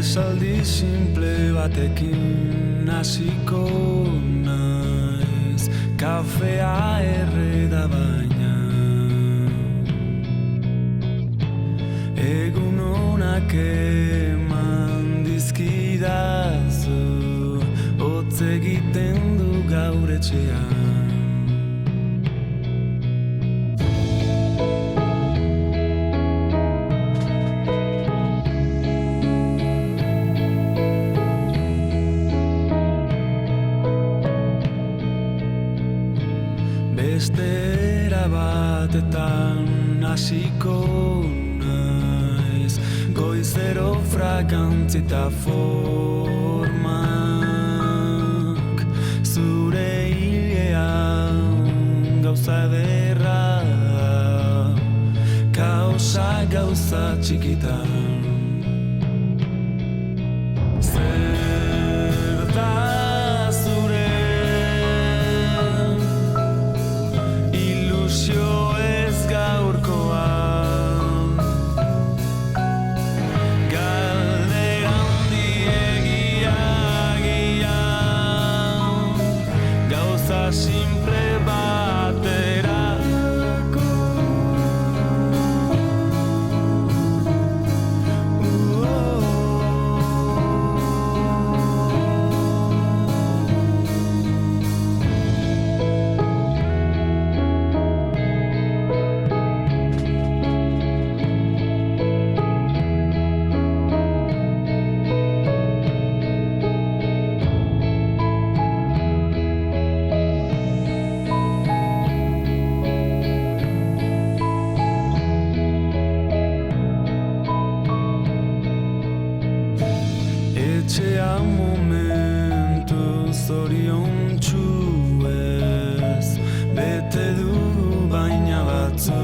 esaldi simple batekin hasiko naiz, kafea erreda baina. Egun honak eman dizkidazu, hotz egiten du gaur etxean. Beste era batetan hasiko naiz, goizero fragantzita formak, zure hilean gauza ederra, kaosa gauza txikitan. Simple baterako etxea momentu zoriontsuez bete du baina batzutan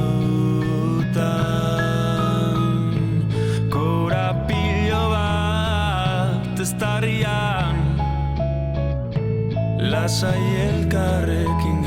korapilo bat eztarrian lasai elkarrekin